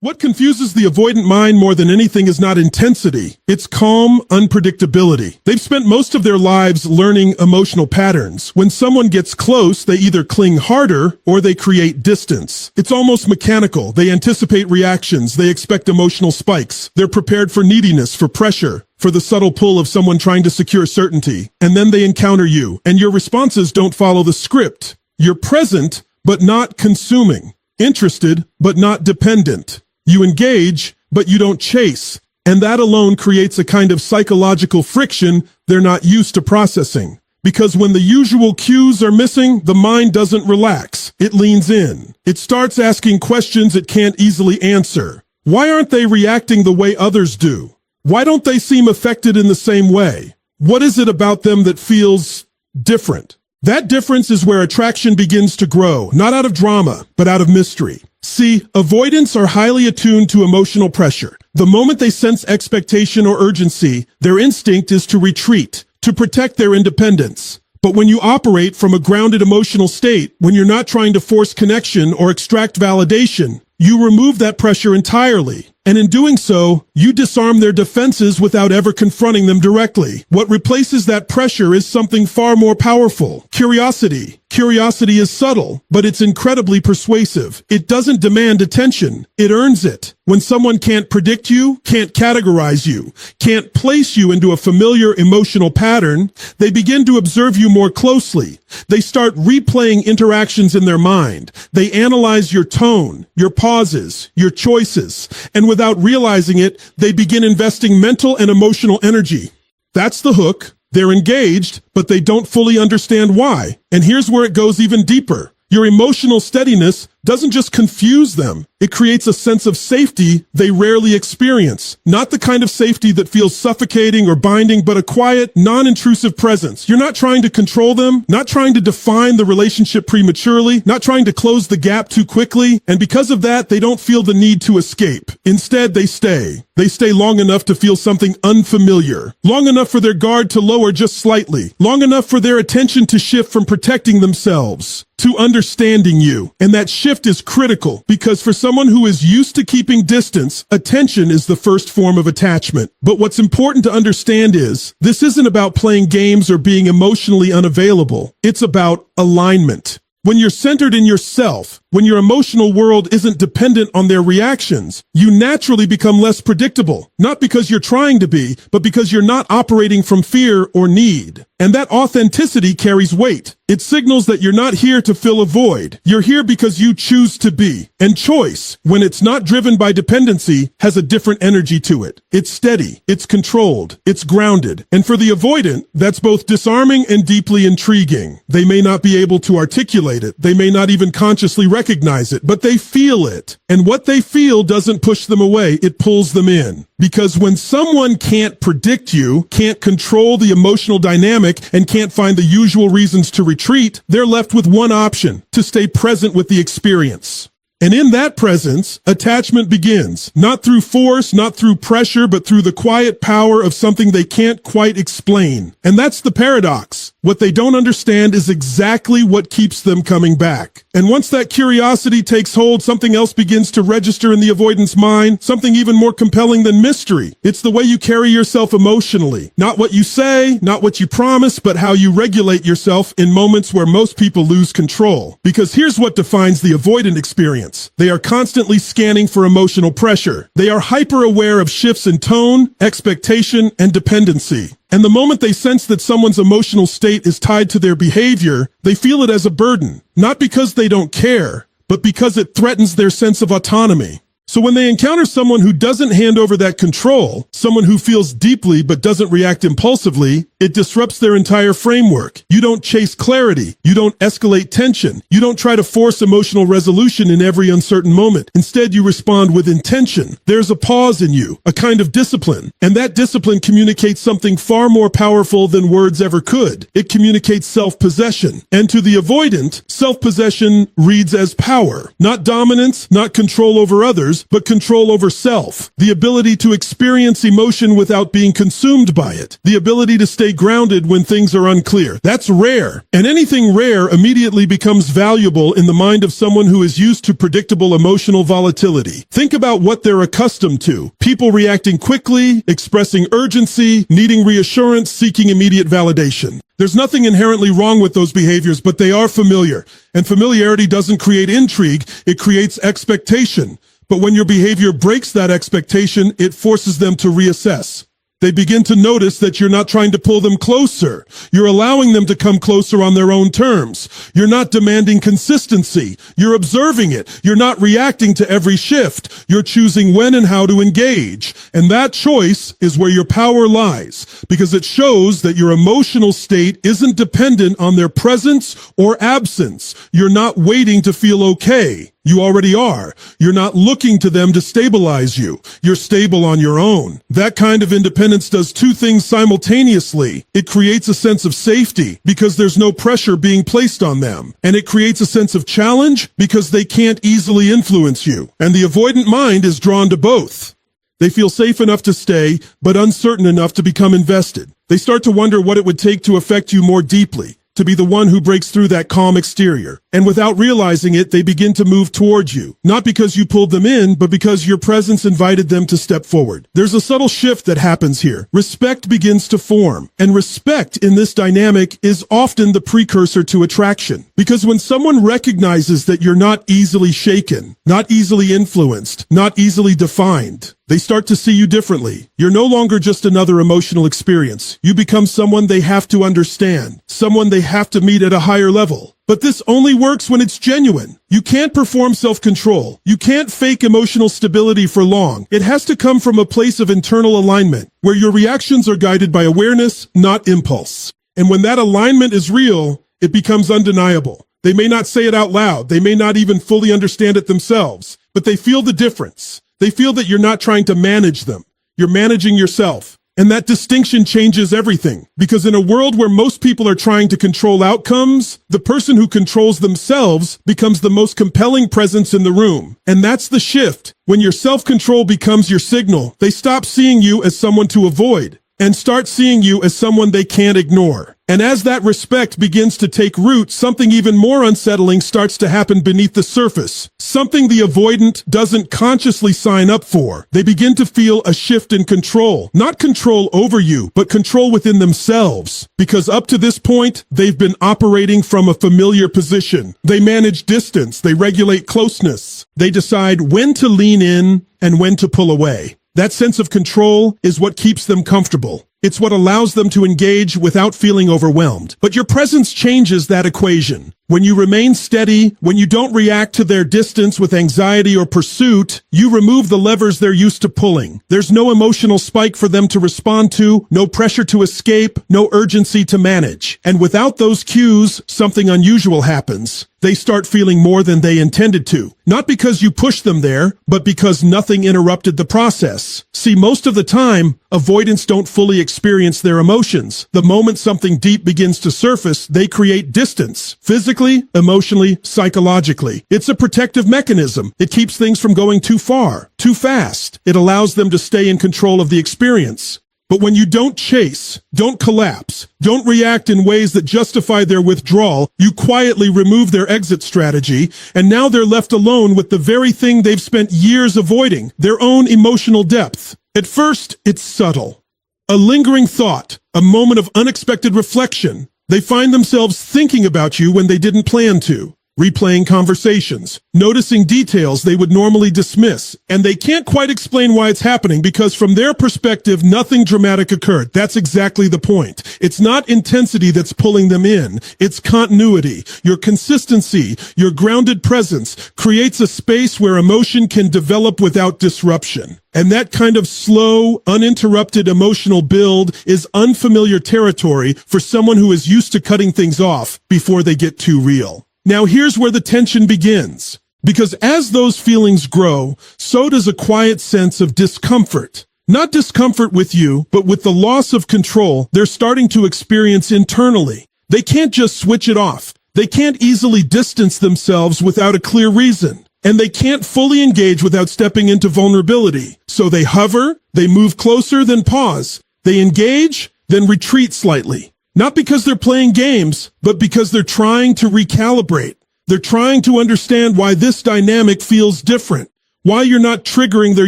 What confuses the avoidant mind more than anything is not intensity. It's calm unpredictability. They've spent most of their lives learning emotional patterns. When someone gets close, they either cling harder or they create distance. It's almost mechanical. They anticipate reactions. They expect emotional spikes. They're prepared for neediness, for pressure, for the subtle pull of someone trying to secure certainty. And then they encounter you, and your responses don't follow the script. You're present, but not consuming. Interested, but not dependent. You engage, but you don't chase. And that alone creates a kind of psychological friction they're not used to processing. Because when the usual cues are missing, the mind doesn't relax. It leans in. It starts asking questions it can't easily answer. Why aren't they reacting the way others do? Why don't they seem affected in the same way? What is it about them that feels different? That difference is where attraction begins to grow, not out of drama, but out of mystery. See, avoidants are highly attuned to emotional pressure. The moment they sense expectation or urgency, their instinct is to retreat, to protect their independence. But when you operate from a grounded emotional state, when you're not trying to force connection or extract validation, you remove that pressure entirely. And in doing so, you disarm their defenses without ever confronting them directly. What replaces that pressure is something far more powerful: curiosity. Curiosity is subtle, but it's incredibly persuasive. It doesn't demand attention. It earns it. When someone can't predict you, can't categorize you, can't place you into a familiar emotional pattern, they begin to observe you more closely. They start replaying interactions in their mind. They analyze your tone, your pauses, your choices, and without realizing it, they begin investing mental and emotional energy. That's the hook. They're engaged, but they don't fully understand why. And here's where it goes even deeper. Your emotional steadiness doesn't just confuse them. It creates a sense of safety they rarely experience. Not the kind of safety that feels suffocating or binding, but a quiet, non-intrusive presence. You're not trying to control them, not trying to define the relationship prematurely, not trying to close the gap too quickly. And because of that, they don't feel the need to escape. Instead, they stay. They stay long enough to feel something unfamiliar, long enough for their guard to lower just slightly, long enough for their attention to shift from protecting themselves to understanding you. And that shift is critical because for someone who is used to keeping distance, attention is the first form of attachment. But what's important to understand is this isn't about playing games or being emotionally unavailable. It's about alignment. When you're centered in yourself, when your emotional world isn't dependent on their reactions, you naturally become less predictable, not because you're trying to be, but because you're not operating from fear or need. And that authenticity carries weight. It signals that you're not here to fill a void. You're here because you choose to be. And choice, when it's not driven by dependency, has a different energy to it. It's steady, it's controlled, it's grounded. And for the avoidant, that's both disarming and deeply intriguing. They may not be able to articulate it. They may not even consciously recognize it, but they feel it. And what they feel doesn't push them away. It pulls them in. Because when someone can't predict you, can't control the emotional dynamic, and can't find the usual reasons to retreat, they're left with one option: to stay present with the experience. And in that presence, attachment begins, not through force, not through pressure, but through the quiet power of something they can't quite explain. And that's the paradox. What they don't understand is exactly what keeps them coming back. And once that curiosity takes hold, something else begins to register in the avoidant's mind, something even more compelling than mystery. It's the way you carry yourself emotionally. Not what you say, not what you promise, but how you regulate yourself in moments where most people lose control. Because here's what defines the avoidant experience. They are constantly scanning for emotional pressure. They are hyper-aware of shifts in tone, expectation, and dependency. And the moment they sense that someone's emotional state is tied to their behavior, they feel it as a burden, not because they don't care, but because it threatens their sense of autonomy. So when they encounter someone who doesn't hand over that control, someone who feels deeply but doesn't react impulsively, it disrupts their entire framework. You don't chase clarity. You don't escalate tension. You don't try to force emotional resolution in every uncertain moment. Instead, you respond with intention. There's a pause in you, a kind of discipline. And that discipline communicates something far more powerful than words ever could. It communicates self-possession. And to the avoidant, self-possession reads as power. Not dominance, not control over others, but control over self. The ability to experience emotion without being consumed by it. The ability to stay stay grounded when things are unclear. That's rare. And anything rare immediately becomes valuable in the mind of someone who is used to predictable emotional volatility. Think about what they're accustomed to. People reacting quickly, expressing urgency, needing reassurance, seeking immediate validation. There's nothing inherently wrong with those behaviors, but they are familiar. And familiarity doesn't create intrigue, it creates expectation. But when your behavior breaks that expectation, it forces them to reassess. They begin to notice that you're not trying to pull them closer. You're allowing them to come closer on their own terms. You're not demanding consistency. You're observing it. You're not reacting to every shift. You're choosing when and how to engage. And that choice is where your power lies, because it shows that your emotional state isn't dependent on their presence or absence. You're not waiting to feel okay. You already are. You're not looking to them to stabilize you. You're stable on your own. That kind of independence does two things simultaneously. It creates a sense of safety because there's no pressure being placed on them. And it creates a sense of challenge because they can't easily influence you. And the avoidant mind is drawn to both. They feel safe enough to stay, but uncertain enough to become invested. They start to wonder what it would take to affect you more deeply, to be the one who breaks through that calm exterior. And without realizing it, they begin to move towards you. Not because you pulled them in, but because your presence invited them to step forward. There's a subtle shift that happens here. Respect begins to form. And respect in this dynamic is often the precursor to attraction. Because when someone recognizes that you're not easily shaken, not easily influenced, not easily defined, they start to see you differently. You're no longer just another emotional experience. You become someone they have to understand, someone they have to meet at a higher level. But this only works when it's genuine. You can't perform self-control. You can't fake emotional stability for long. It has to come from a place of internal alignment, where your reactions are guided by awareness, not impulse. And when that alignment is real, it becomes undeniable. They may not say it out loud. They may not even fully understand it themselves, but they feel the difference. They feel that you're not trying to manage them. You're managing yourself. And that distinction changes everything, because in a world where most people are trying to control outcomes, the person who controls themselves becomes the most compelling presence in the room. And that's the shift. When your self-control becomes your signal, they stop seeing you as someone to avoid and start seeing you as someone they can't ignore. And as that respect begins to take root, something even more unsettling starts to happen beneath the surface. Something the avoidant doesn't consciously sign up for. They begin to feel a shift in control. Not control over you, but control within themselves. Because up to this point, they've been operating from a familiar position. They manage distance. They regulate closeness. They decide when to lean in and when to pull away. That sense of control is what keeps them comfortable. It's what allows them to engage without feeling overwhelmed. But your presence changes that equation. When you remain steady, when you don't react to their distance with anxiety or pursuit, you remove the levers they're used to pulling. There's no emotional spike for them to respond to, no pressure to escape, no urgency to manage. And without those cues, something unusual happens. They start feeling more than they intended to. Not because you pushed them there, but because nothing interrupted the process. See, most of the time, avoidants don't fully experience their emotions. The moment something deep begins to surface, they create distance. Physically, emotionally, psychologically. It's a protective mechanism. It keeps things from going too far, too fast. It allows them to stay in control of the experience. But when you don't chase, don't collapse, don't react in ways that justify their withdrawal, you quietly remove their exit strategy, and now they're left alone with the very thing they've spent years avoiding, their own emotional depth. At first, it's subtle. A lingering thought, a moment of unexpected reflection. They find themselves thinking about you when they didn't plan to. Replaying conversations, noticing details they would normally dismiss, and they can't quite explain why it's happening because from their perspective, nothing dramatic occurred. That's exactly the point. It's not intensity that's pulling them in. It's continuity. Your consistency, your grounded presence creates a space where emotion can develop without disruption. And that kind of slow, uninterrupted emotional build is unfamiliar territory for someone who is used to cutting things off before they get too real. Now here's where the tension begins. Because as those feelings grow, so does a quiet sense of discomfort. Not discomfort with you, but with the loss of control they're starting to experience internally. They can't just switch it off. They can't easily distance themselves without a clear reason. And they can't fully engage without stepping into vulnerability. So they hover, they move closer, then pause. They engage then retreat slightly. Not because they're playing games, but because they're trying to recalibrate. They're trying to understand why this dynamic feels different, why you're not triggering their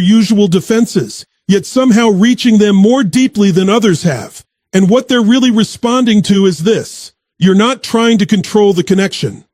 usual defenses, yet somehow reaching them more deeply than others have. And what they're really responding to is this: you're not trying to control the connection.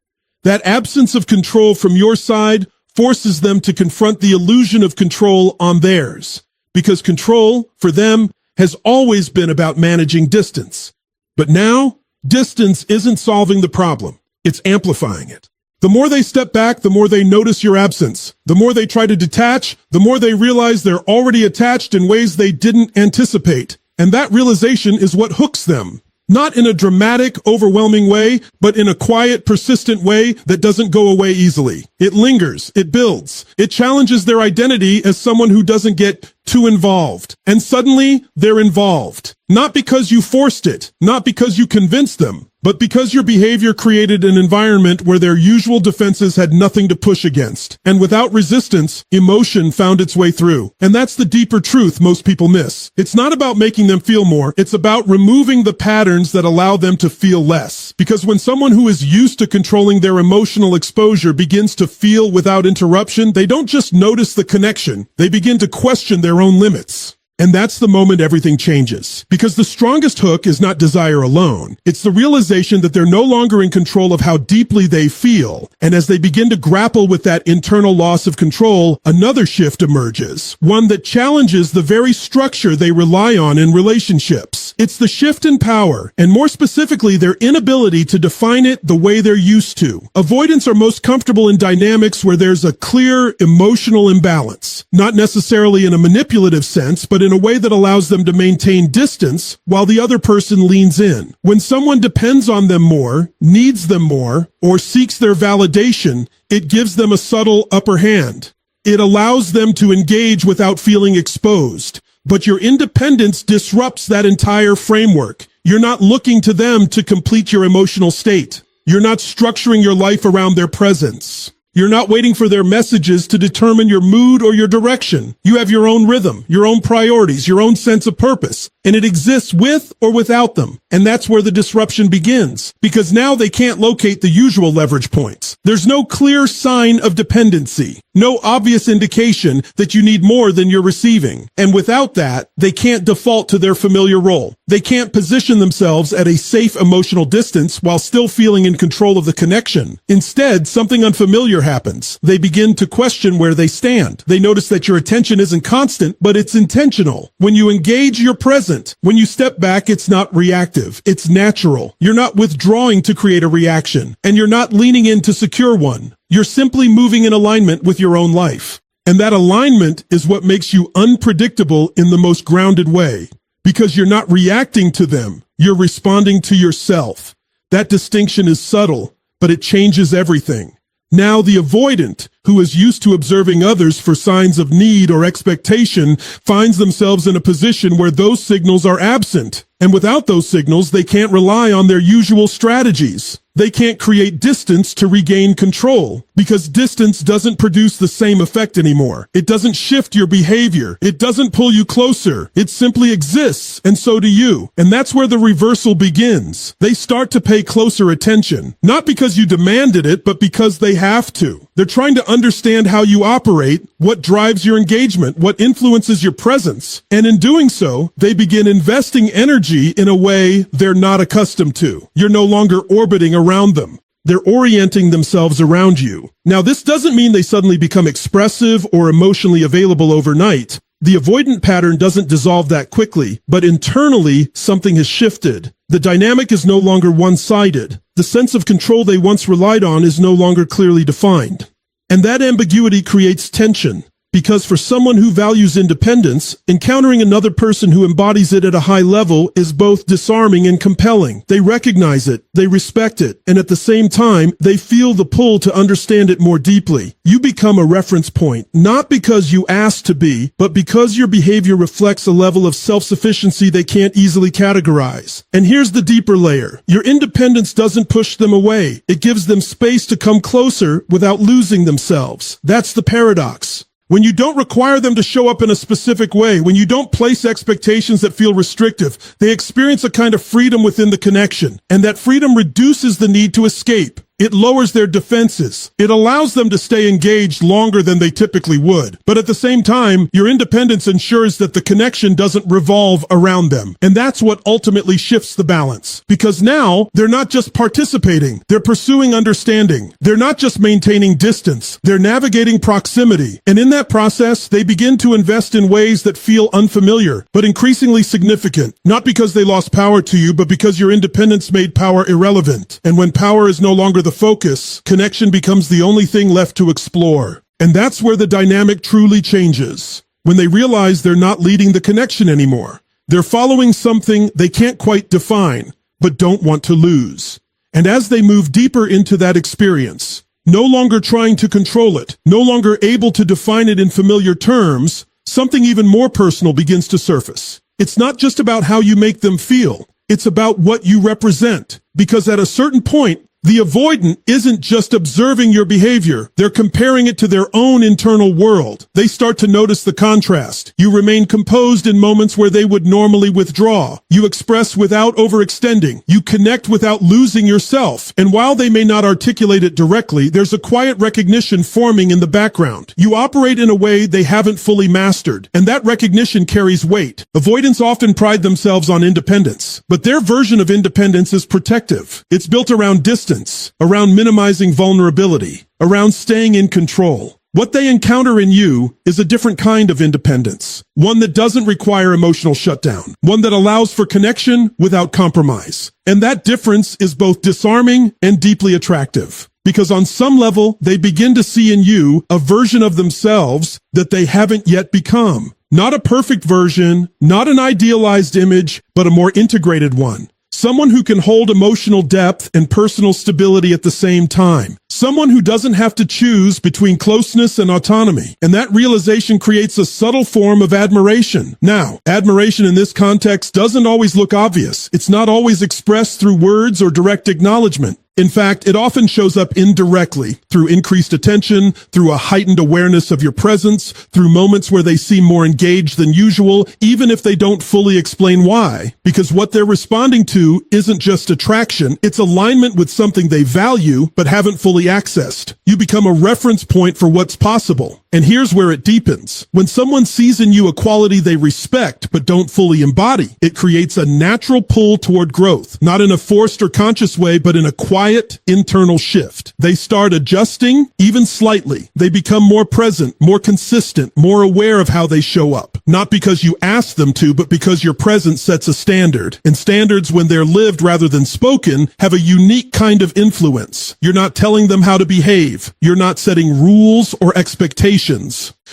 That absence of control from your side forces them to confront the illusion of control on theirs, because control, for them, has always been about managing distance. But now, distance isn't solving the problem, it's amplifying it. The more they step back, the more they notice your absence. The more they try to detach, the more they realize they're already attached in ways they didn't anticipate. And that realization is what hooks them. Not in a dramatic, overwhelming way, but in a quiet, persistent way that doesn't go away easily. It lingers, it builds, it challenges their identity as someone who doesn't get too involved. And suddenly, they're involved. Not because you forced it, not because you convinced them, but because your behavior created an environment where their usual defenses had nothing to push against. And without resistance, emotion found its way through. And that's the deeper truth most people miss. It's not about making them feel more, it's about removing the patterns that allow them to feel less. Because when someone who is used to controlling their emotional exposure begins to feel without interruption, they don't just notice the connection, they begin to question their own limits. And that's the moment everything changes. Because the strongest hook is not desire alone. It's the realization that they're no longer in control of how deeply they feel. And as they begin to grapple with that internal loss of control, another shift emerges. One that challenges the very structure they rely on in relationships. It's the shift in power, and more specifically, their inability to define it the way they're used to. Avoidants are most comfortable in dynamics where there's a clear emotional imbalance. Not necessarily in a manipulative sense, but in a way that allows them to maintain distance while the other person leans in. When someone depends on them more, needs them more, or seeks their validation, it gives them a subtle upper hand. It allows them to engage without feeling exposed. But your independence disrupts that entire framework. You're not looking to them to complete your emotional state. You're not structuring your life around their presence. You're not waiting for their messages to determine your mood or your direction. You have your own rhythm, your own priorities, your own sense of purpose, and it exists with or without them. And that's where the disruption begins, because now they can't locate the usual leverage points. There's no clear sign of dependency, no obvious indication that you need more than you're receiving. And without that, they can't default to their familiar role. They can't position themselves at a safe emotional distance while still feeling in control of the connection. Instead, something unfamiliar happens. They begin to question where they stand. They notice that your attention isn't constant, but it's intentional. When you engage, you're present. When you step back, it's not reactive. It's natural. You're not withdrawing to create a reaction, and you're not leaning in to secure one. You're simply moving in alignment with your own life. And that alignment is what makes you unpredictable in the most grounded way. Because you're not reacting to them. You're responding to yourself. That distinction is subtle, but it changes everything. Now the avoidant, who is used to observing others for signs of need or expectation, finds themselves in a position where those signals are absent. And without those signals, they can't rely on their usual strategies. They can't create distance to regain control, because distance doesn't produce the same effect anymore. It doesn't shift your behavior. It doesn't pull you closer. It simply exists, and so do you. And that's where the reversal begins. They start to pay closer attention, not because you demanded it, but because they have to. They're trying to understand how you operate, what drives your engagement, what influences your presence. And in doing so, they begin investing energy in a way they're not accustomed to. You're no longer orbiting around them. They're orienting themselves around you. Now, this doesn't mean they suddenly become expressive or emotionally available overnight. The avoidant pattern doesn't dissolve that quickly, but internally, something has shifted. The dynamic is no longer one-sided. The sense of control they once relied on is no longer clearly defined. And that ambiguity creates tension. Because for someone who values independence, encountering another person who embodies it at a high level is both disarming and compelling. They recognize it, they respect it, and at the same time, they feel the pull to understand it more deeply. You become a reference point, not because you asked to be, but because your behavior reflects a level of self-sufficiency they can't easily categorize. And here's the deeper layer. Your independence doesn't push them away. It gives them space to come closer without losing themselves. That's the paradox. When you don't require them to show up in a specific way, when you don't place expectations that feel restrictive, they experience a kind of freedom within the connection, and that freedom reduces the need to escape. It lowers their defenses. It allows them to stay engaged longer than they typically would. But at the same time, your independence ensures that the connection doesn't revolve around them. And that's what ultimately shifts the balance. Because now, they're not just participating, they're pursuing understanding. They're not just maintaining distance, they're navigating proximity. And in that process, they begin to invest in ways that feel unfamiliar, but increasingly significant. Not because they lost power to you, but because your independence made power irrelevant. And when power is no longer the focus, connection becomes the only thing left to explore. And that's where the dynamic truly changes. When they realize they're not leading the connection anymore. They're following something they can't quite define, but don't want to lose. And as they move deeper into that experience, no longer trying to control it, no longer able to define it in familiar terms, something even more personal begins to surface. It's not just about how you make them feel. It's about what you represent. Because at a certain point, the avoidant isn't just observing your behavior. They're comparing it to their own internal world. They start to notice the contrast. You remain composed in moments where they would normally withdraw. You express without overextending. You connect without losing yourself. And while they may not articulate it directly, there's a quiet recognition forming in the background. You operate in a way they haven't fully mastered, and that recognition carries weight. Avoidants often pride themselves on independence, but their version of independence is protective. It's built around distance, around minimizing vulnerability, around staying in control. What they encounter in you is a different kind of independence, one that doesn't require emotional shutdown, one that allows for connection without compromise. And that difference is both disarming and deeply attractive, because on some level, they begin to see in you a version of themselves that they haven't yet become. Not a perfect version, not an idealized image, but a more integrated one. Someone who can hold emotional depth and personal stability at the same time. Someone who doesn't have to choose between closeness and autonomy. And that realization creates a subtle form of admiration. Now, admiration in this context doesn't always look obvious. It's not always expressed through words or direct acknowledgement. In fact, it often shows up indirectly, through increased attention, through a heightened awareness of your presence, through moments where they seem more engaged than usual, even if they don't fully explain why. Because what they're responding to isn't just attraction, it's alignment with something they value, but haven't fully accessed. You become a reference point for what's possible. And here's where it deepens. When someone sees in you a quality they respect but don't fully embody, it creates a natural pull toward growth, not in a forced or conscious way, but in a quiet internal shift. They start adjusting, even slightly. They become more present, more consistent, more aware of how they show up. Not because you ask them to, but because your presence sets a standard. And standards, when they're lived rather than spoken, have a unique kind of influence. You're not telling them how to behave. You're not setting rules or expectations.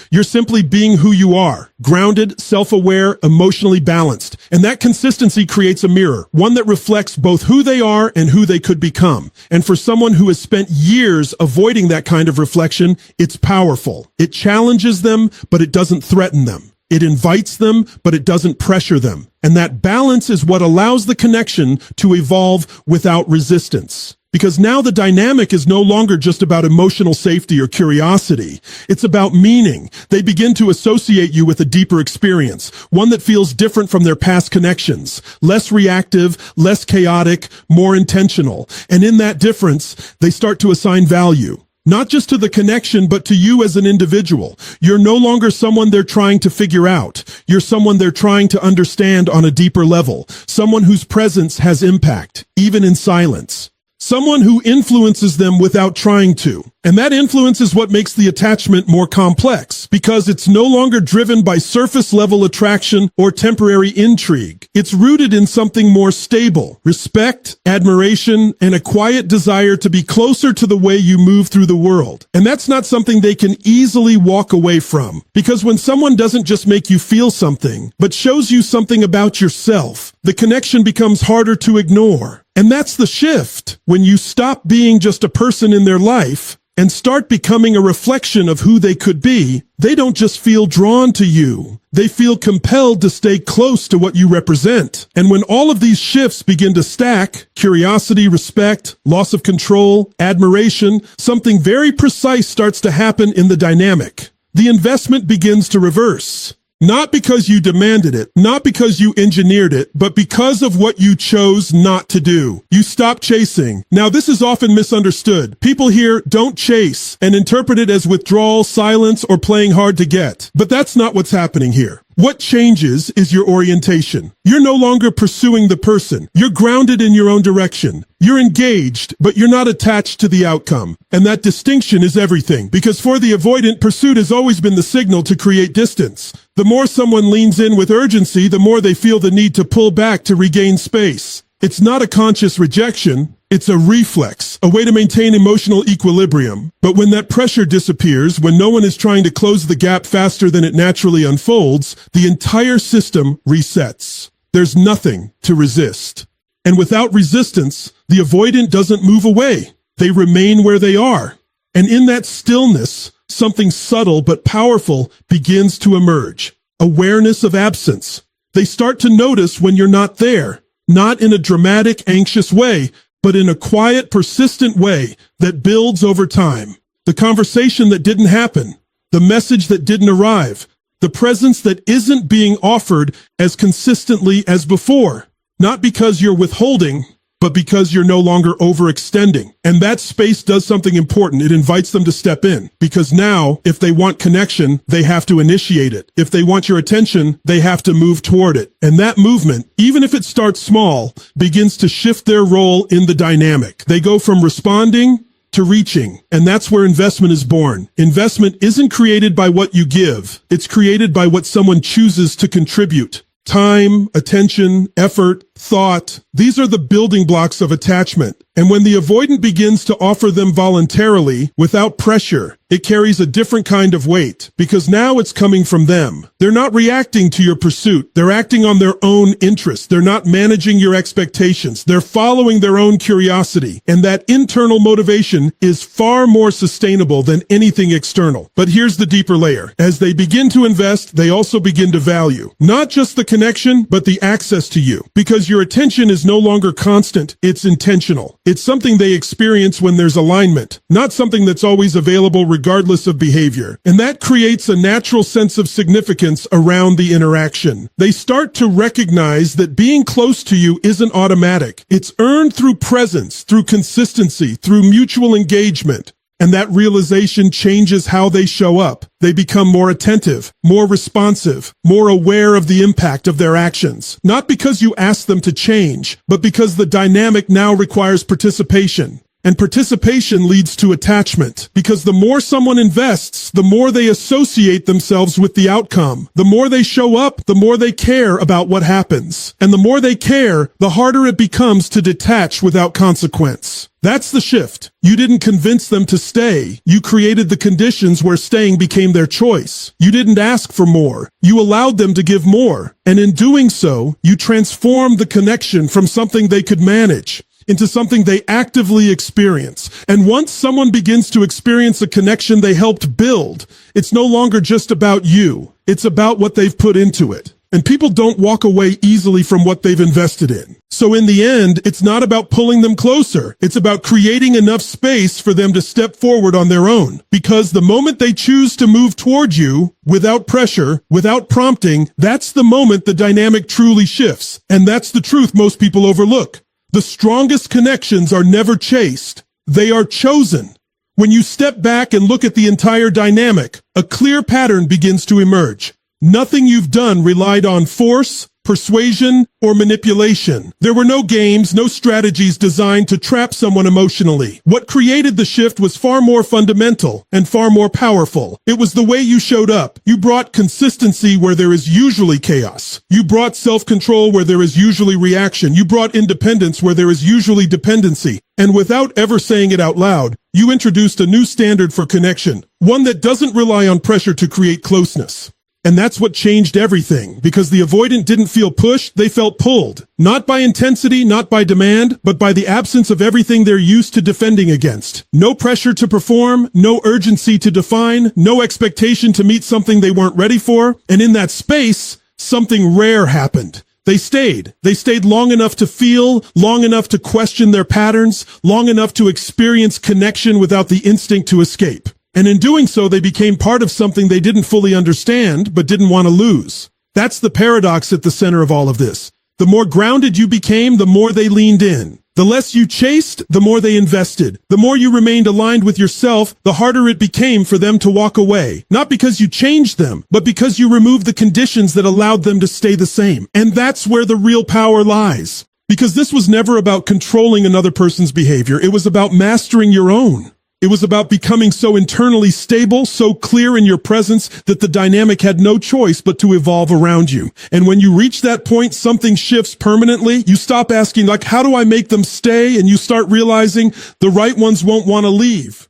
You're simply being who you are, grounded, self-aware, emotionally balanced. And that consistency creates a mirror, one that reflects both who they are and who they could become. And for someone who has spent years avoiding that kind of reflection, it's powerful. It challenges them, but it doesn't threaten them. It invites them, but it doesn't pressure them. And that balance is what allows the connection to evolve without resistance. Because now the dynamic is no longer just about emotional safety or curiosity. It's about meaning. They begin to associate you with a deeper experience, one that feels different from their past connections, less reactive, less chaotic, more intentional. And in that difference, they start to assign value. Not just to the connection, but to you as an individual. You're no longer someone they're trying to figure out. You're someone they're trying to understand on a deeper level. Someone whose presence has impact, even in silence. Someone who influences them without trying to. And that influence is what makes the attachment more complex, because it's no longer driven by surface-level attraction or temporary intrigue. It's rooted in something more stable, respect, admiration, and a quiet desire to be closer to the way you move through the world. And that's not something they can easily walk away from, because when someone doesn't just make you feel something, but shows you something about yourself, the connection becomes harder to ignore. And that's the shift. When you stop being just a person in their life and start becoming a reflection of who they could be, they don't just feel drawn to you. They feel compelled to stay close to what you represent. And when all of these shifts begin to stack, curiosity, respect, loss of control, admiration, something very precise starts to happen in the dynamic. the investment begins to reverse. Not because you demanded it, not because you engineered it, but because of what you chose not to do. You stopped chasing. Now, this is often misunderstood. People hear "don't chase" and interpret it as withdrawal, silence, or playing hard to get. But that's not what's happening here. What changes is your orientation. You're no longer pursuing the person. You're grounded in your own direction. You're engaged, but you're not attached to the outcome. And that distinction is everything, because for the avoidant, pursuit has always been the signal to create distance. The more someone leans in with urgency, the more they feel the need to pull back to regain space. It's not a conscious rejection. It's a reflex, a way to maintain emotional equilibrium. But when that pressure disappears, when no one is trying to close the gap faster than it naturally unfolds, the entire system resets. There's nothing to resist. And without resistance, the avoidant doesn't move away. They remain where they are. And in that stillness, something subtle but powerful begins to emerge. Awareness of absence. They start to notice when you're not there, not in a dramatic, anxious way, but in a quiet, persistent way that builds over time. The conversation that didn't happen, the message that didn't arrive, the presence that isn't being offered as consistently as before. Not because you're withholding, but because you're no longer overextending. And that space does something important. It invites them to step in. Because now, if they want connection, they have to initiate it. If they want your attention, they have to move toward it. And that movement, even if it starts small, begins to shift their role in the dynamic. They go from responding to reaching. And that's where investment is born. Investment isn't created by what you give. It's created by what someone chooses to contribute. Time, attention, effort, thought. These are the building blocks of attachment. And when the avoidant begins to offer them voluntarily, without pressure, it carries a different kind of weight, because now it's coming from them. They're not reacting to your pursuit. They're acting on their own interests. They're not managing your expectations. They're following their own curiosity. And that internal motivation is far more sustainable than anything external. But here's the deeper layer. As they begin to invest, they also begin to value not just the connection, but the access to you. Because your attention is no longer constant, it's intentional. It's something they experience when there's alignment, not something that's always available regardless of behavior. And that creates a natural sense of significance around the interaction. They start to recognize that being close to you isn't automatic. It's earned through presence, through consistency, through mutual engagement. And that realization changes how they show up. They become more attentive, more responsive, more aware of the impact of their actions. Not because you ask them to change, but because the dynamic now requires participation. And participation leads to attachment, because the more someone invests, the more they associate themselves with the outcome. The more they show up, the more they care about what happens. And the more they care, the harder it becomes to detach without consequence. That's the shift. You didn't convince them to stay. You created the conditions where staying became their choice. You didn't ask for more. You allowed them to give more. And in doing so, you transformed the connection from something they could manage into something they actively experience. And once someone begins to experience a connection they helped build, it's no longer just about you. It's about what they've put into it. And people don't walk away easily from what they've invested in. So in the end, it's not about pulling them closer. It's about creating enough space for them to step forward on their own. Because the moment they choose to move toward you, without pressure, without prompting, that's the moment the dynamic truly shifts. And that's the truth most people overlook. The strongest connections are never chased. They are chosen. When you step back and look at the entire dynamic, a clear pattern begins to emerge. Nothing you've done relied on force, persuasion, or manipulation. There were no games, no strategies designed to trap someone emotionally. What created the shift was far more fundamental and far more powerful. It was the way you showed up. You brought consistency where there is usually chaos. You brought self-control where there is usually reaction. You brought independence where there is usually dependency. And without ever saying it out loud, you introduced a new standard for connection, one that doesn't rely on pressure to create closeness. And that's what changed everything, because the avoidant didn't feel pushed, they felt pulled. Not by intensity, not by demand, but by the absence of everything they're used to defending against. No pressure to perform, no urgency to define, no expectation to meet something they weren't ready for. And in that space, something rare happened. They stayed. They stayed long enough to feel, long enough to question their patterns, long enough to experience connection without the instinct to escape. And in doing so, they became part of something they didn't fully understand, but didn't want to lose. That's the paradox at the center of all of this. The more grounded you became, the more they leaned in. The less you chased, the more they invested. The more you remained aligned with yourself, the harder it became for them to walk away. Not because you changed them, but because you removed the conditions that allowed them to stay the same. And that's where the real power lies. Because this was never about controlling another person's behavior. It was about mastering your own. It was about becoming so internally stable, so clear in your presence that the dynamic had no choice but to evolve around you. And when you reach that point, something shifts permanently. You stop asking, like, how do I make them stay? And you start realizing the right ones won't want to leave.